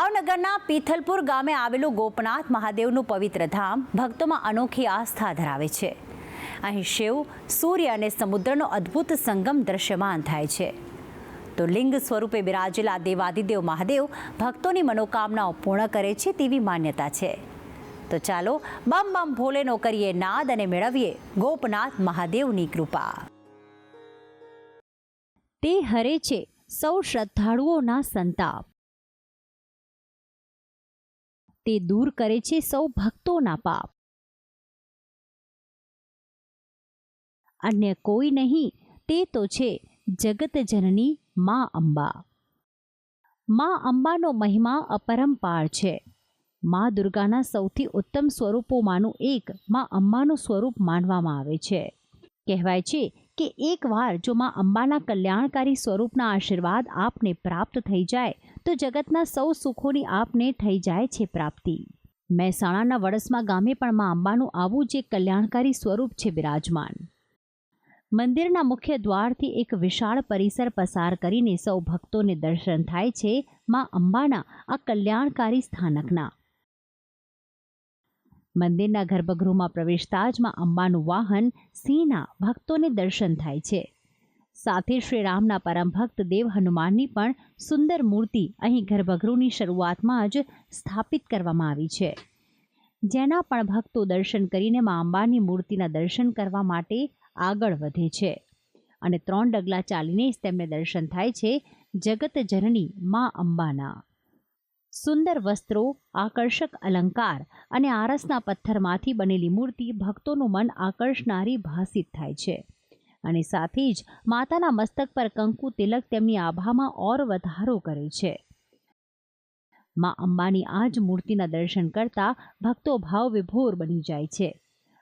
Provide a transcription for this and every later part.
ભાવનગરના પીથલપુર ગામે આવેલું ગોપનાથ મહાદેવનું પવિત્ર ધામ ભક્તોમાં અનોખી આસ્થા ધરાવે છે। અહીં શિવ, સૂર્ય અને સમુદ્રનો અદ્ભુત સંગમ દ્રશ્યમાન થાય છે। તો લિંગ સ્વરૂપે બિરાજેલા દેવાદિદેવ મહાદેવ ભક્તોની મનોકામનાઓ પૂર્ણ કરે છે તેવી માન્યતા છે। તો ચાલો બમ બમ ભોલેનો કરીએ નાદ અને મેળવીએ ગોપનાથ મહાદેવની કૃપા। તે હરે છે સૌ શ્રદ્ધાળુઓના સંતાપ, તે દૂર કરે છે સૌ ભક્તોના પાપ। અન્ય કોઈ નહીં તે તો છે જગત જનની મા અંબા। મા અંબાનો મહિમા અપરંપાર છે। મા દુર્ગાના સૌથી ઉત્તમ સ્વરૂપોમાંનું એક મા અંબાનું સ્વરૂપ માનવામાં આવે છે। કહેવાય છે કે એકવાર જો મા અંબાના કલ્યાણકારી સ્વરૂપના આશીર્વાદ આપને પ્રાપ્ત થઈ જાય તો જગતના સૌ સુખોની આપને થઈ જાય છે પ્રાપ્તિ। મહેસાણાના વડસમા ગામે પણ મા અંબાનું આવું જ એક કલ્યાણકારી સ્વરૂપ છે બિરાજમાન। મંદિરના મુખ્ય દ્વારથી એક વિશાળ પરિસર પસાર કરીને સૌ ભક્તોને દર્શન થાય છે મા અંબાના આ કલ્યાણકારી સ્થાનકના। મંદિરના ગર્ભગૃહમાં પ્રવેશતા જ મા અંબાનું વાહન સિંહના ભક્તોને દર્શન થાય છે। સાથે શ્રી રામના પરમ ભક્ત દેવ હનુમાનની પણ સુંદર મૂર્તિ અહીં ગર્ભગૃહની શરૂઆતમાં જ સ્થાપિત કરવામાં આવી છે, જેના પણ ભક્તો દર્શન કરીને મા અંબાની મૂર્તિના દર્શન કરવા માટે આગળ વધે છે અને 3 ડગલા ચાલીને જ તેમને દર્શન થાય છે જગત જનની મા અંબાના। સુંદર વસ્ત્રો, આકર્ષક અલંકાર અને આરસના પથ્થરમાંથી બનેલી મૂર્તિ ભક્તોનું મન આકર્ષનારી ભાસિત થાય છે અને સાથે જ માતાના મસ્તક પર કંકુ તિલક તેમની આભામાં ઓર વધારો કરે છે। મા અંબાની આ જ મૂર્તિના દર્શન કરતા ભક્તો ભાવ વિભોર બની જાય છે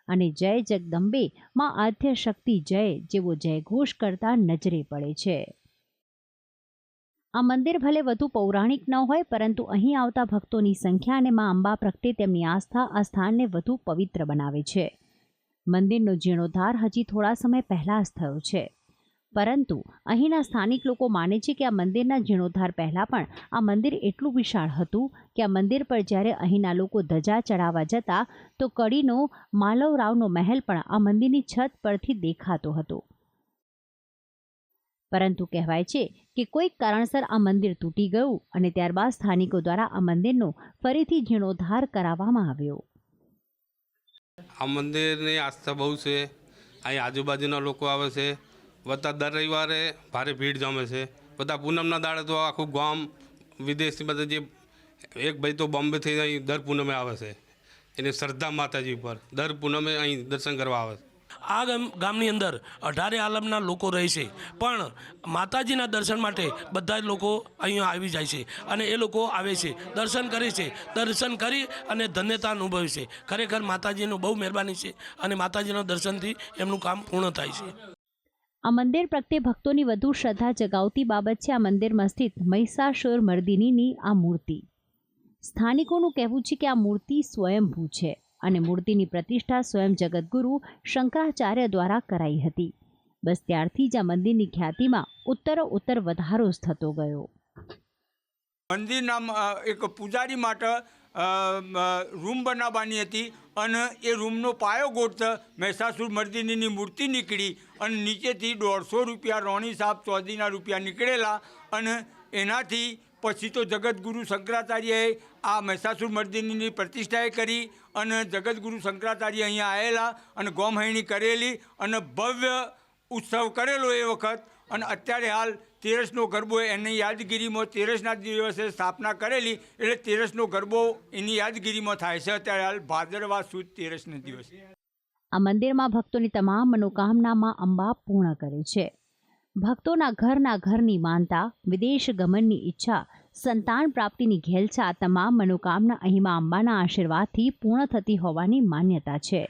અને જય જગદંબે મા આદ્ય શક્તિ જય જેવો જયઘોષ કરતા નજરે પડે છે। આ મંદિર ભલે વધુ પૌરાણિક ન હોય, પરંતુ અહીં આવતા ભક્તોની સંખ્યા અને મા અંબા પ્રત્યે તેમની આસ્થા આ સ્થાનને વધુ પવિત્ર બનાવે છે। મંદિરનો જીર્ણોદ્ધાર હજી થોડા સમય પહેલા જ થયો છે, પરંતુ અહીંના સ્થાનિક લોકો માને છે કે આ મંદિરના જીર્ણોદ્ધાર પહેલાં પણ આ મંદિર એટલું વિશાળ હતું કે આ મંદિર પર જ્યારે અહીંના લોકો ધજા ચડાવવા જતા તો કડીનો માલવરાવનો મહેલ પણ આ મંદિરની છત પરથી દેખાતો હતો। પરંતુ કહેવાય છે કે કોઈક કારણસર આ મંદિર તૂટી ગયું અને ત્યારબાદ સ્થાનિકો દ્વારા આ મંદિરનો ફરીથી જીર્ણોદ્ધાર કરાવવામાં આવ્યો। આ મંદિરની આસ્થા બહુ છે। અહીં આજુબાજુના લોકો આવે છે, બધા દર રવિવારે ભારે ભીડ જમે છે। બધા પૂનમના દાડે તો આખું ગામ વિદેશથી બધા જે એક ભાઈ તો બોમ્બેથી અહીં દર પૂનમે આવે છે, એની શ્રદ્ધા માતાજી ઉપર દર પૂનમે અહીં દર્શન કરવા આવે છે। આ ગામની અંદર 18 આલમના લોકો રહે છે, પણ માતાજીના દર્શન માટે બધા જ લોકો અહીંયા આવી જાય છે અને એ લોકો આવે છે, દર્શન કરે છે, દર્શન કરી અને ધન્યતા અનુભવે છે। ખરેખર માતાજીનું બહુ મહેરબાની છે અને માતાજીના દર્શનથી એમનું કામ પૂર્ણ થાય છે। આ મંદિર પ્રત્યે ભક્તોની વધુ શ્રદ્ધા જગાવતી બાબત છે આ મંદિરમાં સ્થિત મહિષાસુર મર્દિનીની આ મૂર્તિ। સ્થાનિકોનું કહેવું છે કે આ મૂર્તિ સ્વયંભૂ છે અને મૂર્તિની પ્રતિષ્ઠા સ્વયં જગતગુરુ શંકરાચાર્ય દ્વારા કરાઈ હતી। બસ ત્યારથી જ આ મંદિરની ખ્યાતિમાં ઉત્તર વધારો જ થતો ગયો। મંદિરના એક પૂજારી માટે રૂમ બનાવવાની હતી અને એ રૂમનો પાયો ગોઠતા મહિષાસુર મર્દિનીની મૂર્તિ નીકળી અને નીચેથી 150 રૂપિયા રોણી સાહેબ ચોધરીના રૂપિયા નીકળેલા અને એનાથી પછી તો જગતગુરુ શંકરાચાર્યએ આ મહિષાસુર મર્દિનીની પ્રતિષ્ઠાએ કરી અને જગતગુરુ શંકરાચાર્ય અહીંયા આવેલા અને ગોમહૈણી કરેલી અને ભવ્ય ઉત્સવ કરેલો એ વખત। અને અત્યારે હાલ 13નો ગરબો એની યાદગીરીમાં 13ના દિવસે સ્થાપના કરેલી એટલે 13નો ગરબો એની યાદગીરીમાં થાય છે અત્યારે હાલ ભાદરવા સુદ 13ના દિવસે। આ મંદિરમાં ભક્તોની તમામ મનોકામના મા અંબા પૂર્ણ કરે છે। ભક્તોના ઘરની માનતા, વિદેશ ગમનની ઈચ્છા, સંતાન પ્રાપ્તિની ઘેલછા તમામ મનોકામના અહીં મા અંબાના આશીર્વાદથી પૂર્ણ થતી હોવાની માન્યતા છે।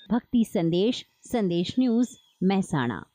ભક્તિ સંદેશ ન્યૂઝ, મહેસાણા।